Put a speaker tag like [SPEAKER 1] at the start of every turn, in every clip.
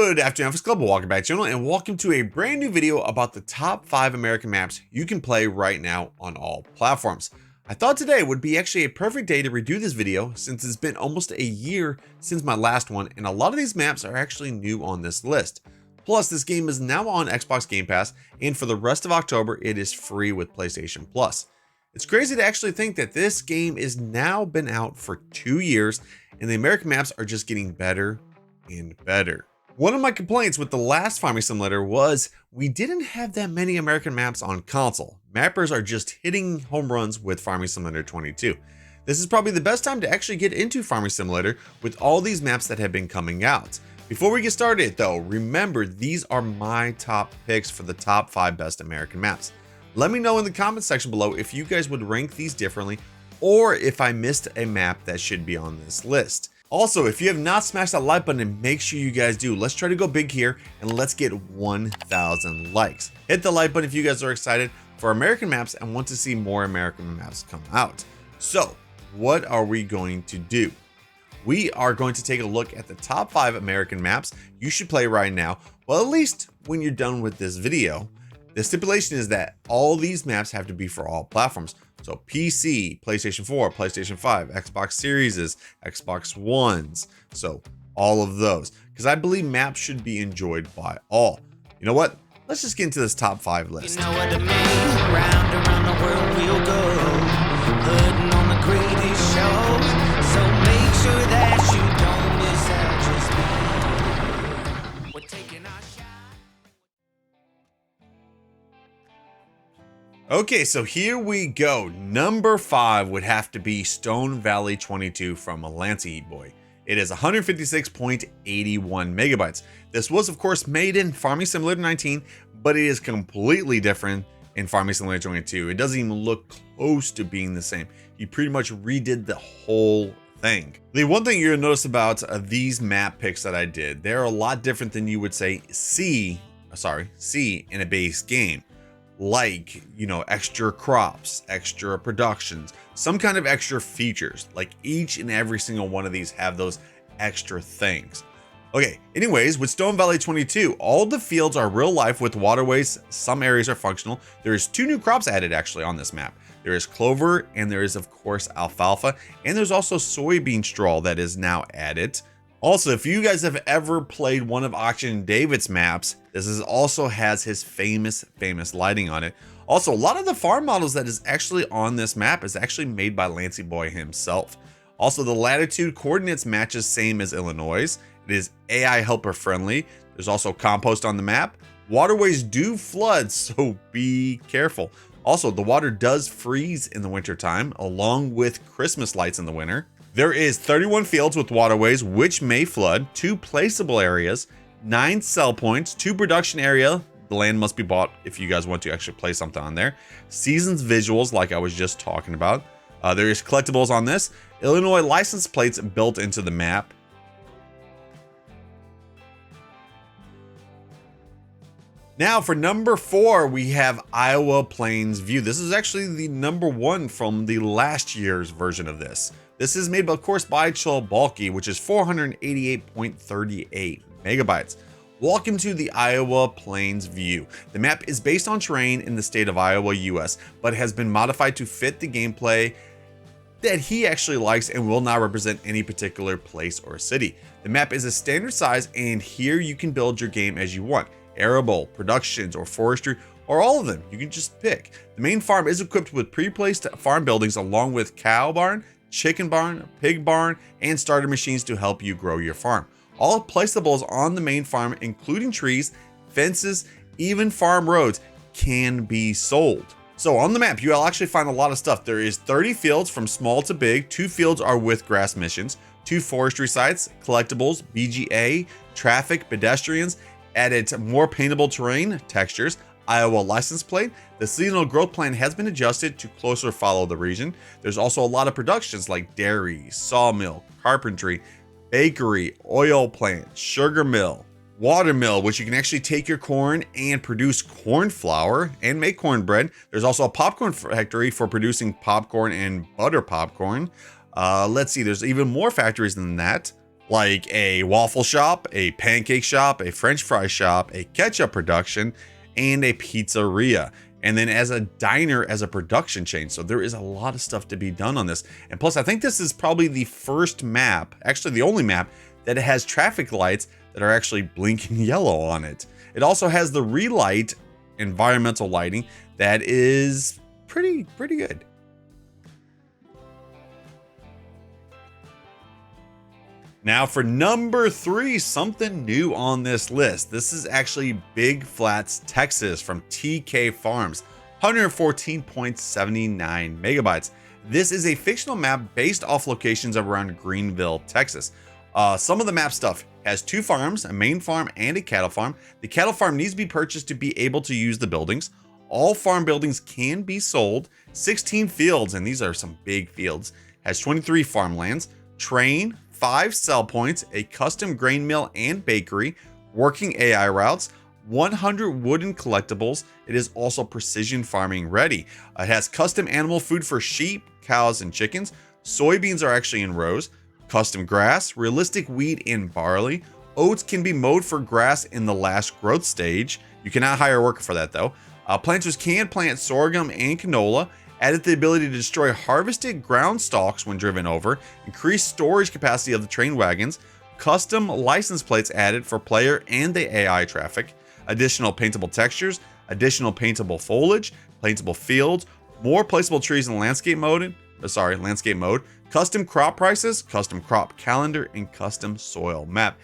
[SPEAKER 1] Good afternoon, FSClub. Welcome back to the channel and welcome to a brand new video about the top 5 American maps you can play right now on all platforms. I thought today would be actually a perfect day to redo this video since it's been almost a year since my last one and a lot of these maps are actually new on this list. Plus, this game is now on Xbox Game Pass and for the rest of October it is free with PlayStation Plus. It's crazy to actually think that this game is now been out for 2 years and the American maps are just getting better and better. One of my complaints with the last farming simulator was we didn't have that many American maps on console. Mappers are just hitting home runs with Farming Simulator 22. This is probably the best time to actually get into Farming Simulator with all these maps that have been coming out. Before we get started though, remember these are my top picks for the top 5 best American maps. Let me know in the comment section below if you guys would rank these differently or if I missed a map that should be on this list. Also, if you have not smashed that like button, make sure you guys do. Let's try to go big here and let's get 1,000 likes. Hit the like button if you guys are excited for American maps and want to see more American maps come out. So, what are we going to do? We are going to take a look at the top 5 American maps you should play right now. Well, at least when you're done with this video. The stipulation is that all these maps have to be for all platforms. So PC, PlayStation 4, PlayStation 5, Xbox Series, Xbox Ones. So all of those, because I believe maps should be enjoyed by all. You know what? Let's just get into this top 5 list.
[SPEAKER 2] You know what I mean? Round the world we'll go, putting on the greatest show. So make sure that you don't miss out, just me. We're taking our shot.
[SPEAKER 1] Okay, so here we go. Number 5 would have to be Stone Valley 22 from Lancey Boy. It is 156.81 megabytes. This was of course made in Farming Simulator 19, but it is completely different in Farming Simulator 22. It doesn't even look close to being the same. He pretty much redid the whole thing. The one thing you're gonna notice about these map picks that I did, they're a lot different than you would say see in a base game. Like, you know, extra crops, extra productions, some kind of extra features. Like each and every single one of these have those extra things. Okay, anyways, with Stone Valley 22, all the fields are real life with waterways. Some areas are functional. There is 2 new crops added actually on this map. There is clover and there is of course alfalfa, and there's also soybean straw that is now added. Also, if you guys have ever played one of Auction David's maps, this also has his famous lighting on it. Also, a lot of the farm models that is actually on this map is actually made by Lancey Boy himself. Also, the latitude coordinates matches same as Illinois. It is AI helper friendly. There's also compost on the map. Waterways do flood, so be careful. Also, the water does freeze in the winter time, along with Christmas lights in the winter. There is 31 fields with waterways which may flood, 2 placeable areas, 9 sell points, 2 production area. The land must be bought if you guys want to actually play something on there. Seasons visuals like I was just talking about. There is collectibles on this. Illinois license plates built into the map. Now for number 4, we have Iowa Plains View. This is actually the number 1 from the last year's version of this. This is made, of course, by Bulky, which is 488.38 megabytes. Welcome to the Iowa Plains View. The map is based on terrain in the state of Iowa, US, but has been modified to fit the gameplay that he actually likes and will not represent any particular place or city. The map is a standard size, and here you can build your game as you want. Arable, productions, or forestry, or all of them. You can just pick. The main farm is equipped with pre-placed farm buildings along with cow barn, chicken barn, pig barn, and starter machines to help you grow your farm. All placeables on the main farm, including trees, fences, even farm roads, can be sold. So on the map, you'll actually find a lot of stuff. There is 30 fields from small to big. 2 fields are with grass missions, 2 forestry sites, collectibles, BGA, traffic, pedestrians, added more paintable terrain, textures, Iowa license plate. The seasonal growth plan has been adjusted to closer follow the region. There's also a lot of productions like dairy, sawmill, carpentry, bakery, oil plant, sugar mill, water mill, which you can actually take your corn and produce corn flour and make cornbread. There's also a popcorn factory for producing popcorn and butter popcorn. Let's see, there's even more factories than that. like a waffle shop, a pancake shop, a French fry shop, a ketchup production, and a pizzeria. And then as a diner, as a production chain. So there is a lot of stuff to be done on this. And plus, I think this is probably the first map, actually the only map, that has traffic lights that are actually blinking yellow on it. It also has the relight environmental lighting that is pretty good. Now for number 3, something new on this list. This is actually Big Flats, Texas from TK Farms, 114.79 megabytes. This is a fictional map based off locations around Greenville, Texas. Some of the map stuff has 2 farms, a main farm and a cattle farm. The cattle farm needs to be purchased to be able to use the buildings. All farm buildings can be sold. 16 fields, and these are some big fields, has 23 farmlands, train, 5 sell points, a custom grain mill and bakery, working AI routes, 100 wooden collectibles. It is also precision farming ready. It has custom animal food for sheep, cows, and chickens. Soybeans are actually in rows. Custom grass, realistic wheat and barley. Oats can be mowed for grass in the last growth stage. You cannot hire a worker for that though. Planters can plant sorghum and canola. Added the ability to destroy harvested ground stalks when driven over. Increased storage capacity of the train wagons. Custom license plates added for player and the AI traffic. Additional paintable textures. Additional paintable foliage. Paintable fields. More placeable trees in landscape mode. Landscape mode. Custom crop prices. Custom crop calendar. And custom soil map.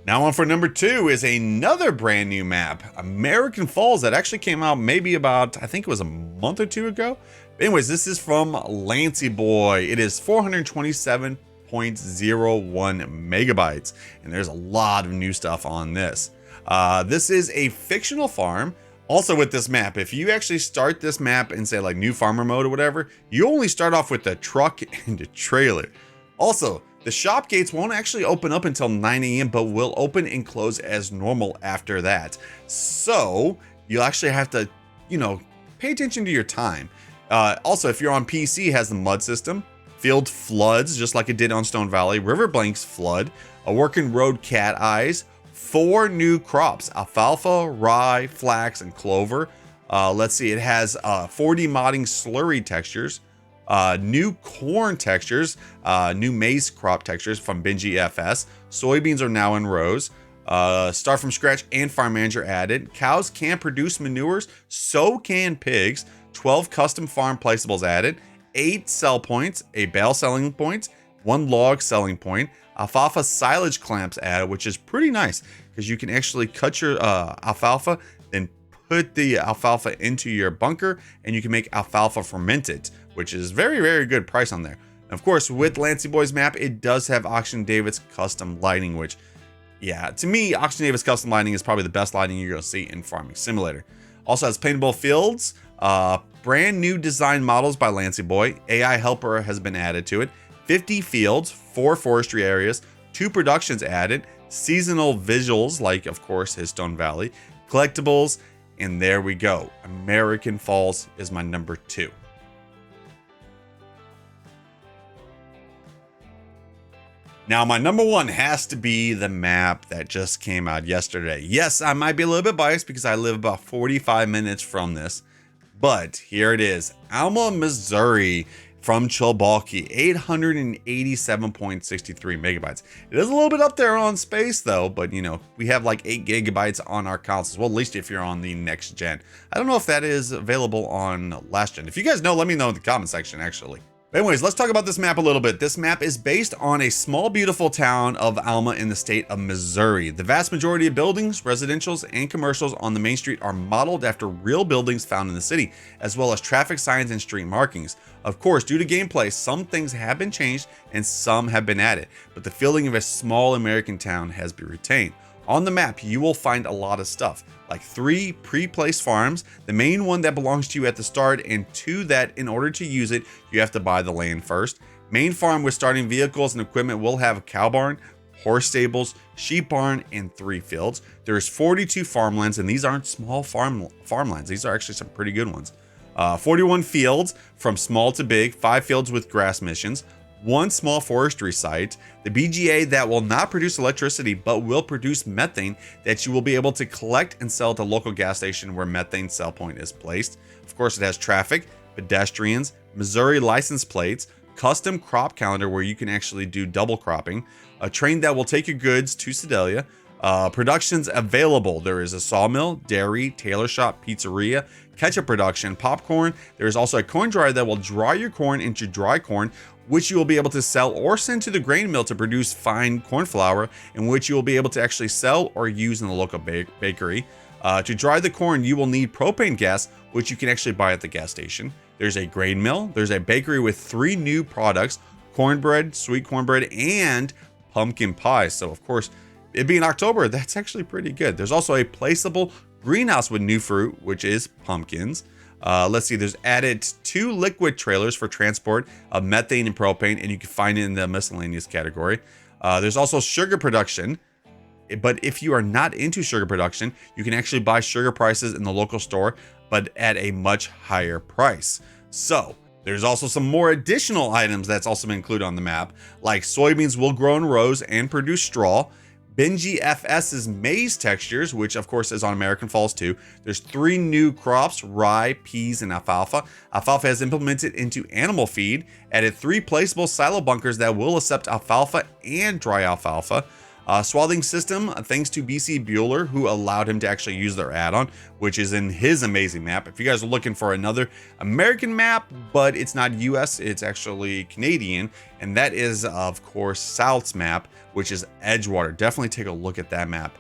[SPEAKER 1] Now on for number 2 is another brand new map, American Falls, that actually came out maybe about, I think it was a month or 2 ago. But anyways, this is from Lancy Boy. It is 427.01 megabytes, and there's a lot of new stuff on this. This is a fictional farm. Also with this map, if you actually start this map in say like new farmer mode or whatever, you only start off with a truck and a trailer. Also, the shop gates won't actually open up until 9 AM, but will open and close as normal after that. So you'll actually have to, pay attention to your time. Also, if you're on PC, it has the mud system, field floods, just like it did on Stone Valley, river blanks flood, a working road cat eyes, 4 new crops, alfalfa, rye, flax, and clover. Let's see, it has 4D modding slurry textures, new corn textures, new maize crop textures from Benji FS. Soybeans are now in rows. Start from scratch and farm manager added. Cows can produce manures, so can pigs. 12 custom farm placeables added. 8 sell points, a bale selling point, 1 log selling point. Alfalfa silage clamps added, which is pretty nice because you can actually cut your alfalfa, then put the alfalfa into your bunker, and you can make alfalfa fermented, which is very good price on there. And of course, with Lancy Boy's map, it does have Auction David's custom lighting, which, yeah, to me, Auction David's custom lighting is probably the best lighting you're going to see in Farming Simulator. Also has paintable fields, brand new design models by Lancy Boy. AI helper has been added to it. 50 fields, 4 forestry areas, 2 productions added, seasonal visuals like, of course, his Stone Valley, collectibles, and there we go. American Falls is my number 2. Now, my number 1 has to be the map that just came out yesterday. Yes, I might be a little bit biased because I live about 45 minutes from this, but here it is. Alma, Missouri from Chilbaulky, 887.63 megabytes. It is a little bit up there on space though, but we have like 8 gigabytes on our consoles. Well, at least if you're on the next gen. I don't know if that is available on last gen. If you guys know, let me know in the comment section actually. Anyways, let's talk about this map a little bit. This map is based on a small, beautiful town of Alma in the state of Missouri. The vast majority of buildings, residentials, and commercials on the main street are modeled after real buildings found in the city, as well as traffic signs and street markings. Of course, due to gameplay, some things have been changed and some have been added, but the feeling of a small American town has been retained. On the map, you will find a lot of stuff, like 3 pre-placed farms, the main one that belongs to you at the start, and 2 that, in order to use it, you have to buy the land first. Main farm with starting vehicles and equipment will have a cow barn, horse stables, sheep barn, and 3 fields. There's 42 farmlands, and these aren't small farmlands. These are actually some pretty good ones. 41 fields from small to big, 5 fields with grass missions, 1 small forestry site, the BGA that will not produce electricity but will produce methane that you will be able to collect and sell at the local gas station where methane sell point is placed. Of course, it has traffic, pedestrians, Missouri license plates, custom crop calendar where you can actually do double cropping, a train that will take your goods to Sedalia, productions available. There is a sawmill, dairy, tailor shop, pizzeria, ketchup production, popcorn. There is also a corn dryer that will dry your corn into dry corn, which you will be able to sell or send to the grain mill to produce fine corn flour, in which you will be able to actually sell or use in the local bakery. To dry the corn, you will need propane gas, which you can actually buy at the gas station. There's a grain mill. There's a bakery with 3 new products: cornbread, sweet cornbread, and pumpkin pie. So of course, it being October, that's actually pretty good. There's also a placeable greenhouse with new fruit, which is pumpkins. Let's see, there's added 2 liquid trailers for transport of methane and propane, and you can find it in the miscellaneous category. There's also sugar production, but if you are not into sugar production, you can actually buy sugar prices in the local store, but at a much higher price. So there's also some more additional items that's also been included on the map, like soybeans will grow in rows and produce straw. Benji FS's maize textures, which of course is on American Falls too. There's 3 new crops: rye, peas, and alfalfa. Alfalfa has implemented into animal feed, added 3 placeable silo bunkers that will accept alfalfa and dry alfalfa. Swathing system, thanks to BC Bueller, who allowed him to actually use their add-on, which is in his amazing map. If you guys are looking for another American map, but it's not US, it's actually Canadian, and that is of course South's map, which is Edgewater. Definitely take a look at that map.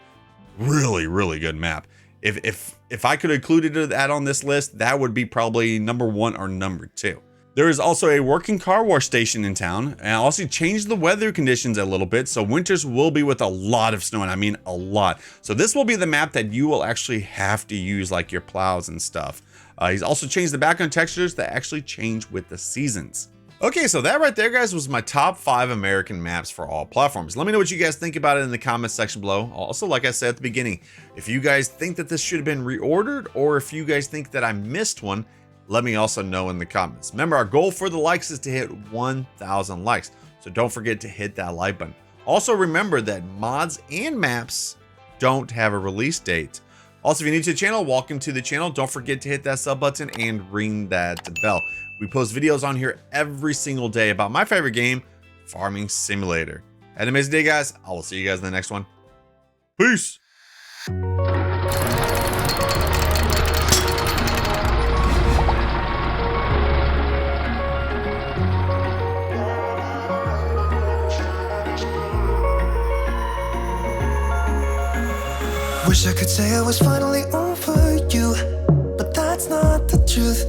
[SPEAKER 1] Really good map. If I could include that on this list, that would be probably number 1 or number 2. There is also a working car wash station in town, and I also changed the weather conditions a little bit, so winters will be with a lot of snow, and I mean a lot. So this will be the map that you will actually have to use, like your plows and stuff. He's also changed the background textures that actually change with the seasons. Okay, so that right there, guys, was my top 5 American maps for all platforms. Let me know what you guys think about it in the comments section below. Also, like I said at the beginning, if you guys think that this should have been reordered, or if you guys think that I missed one, let me also know in the comments. Remember, our goal for the likes is to hit 1,000 likes, so don't forget to hit that like button. Also, remember that mods and maps don't have a release date. Also, if you're new to the channel, welcome to the channel. Don't forget to hit that sub button and ring that bell. We post videos on here every single day about my favorite game, Farming Simulator. Have an amazing day, guys. I will see you guys in the next one. Peace.
[SPEAKER 3] Wish I could say I was finally over you, but that's not the truth.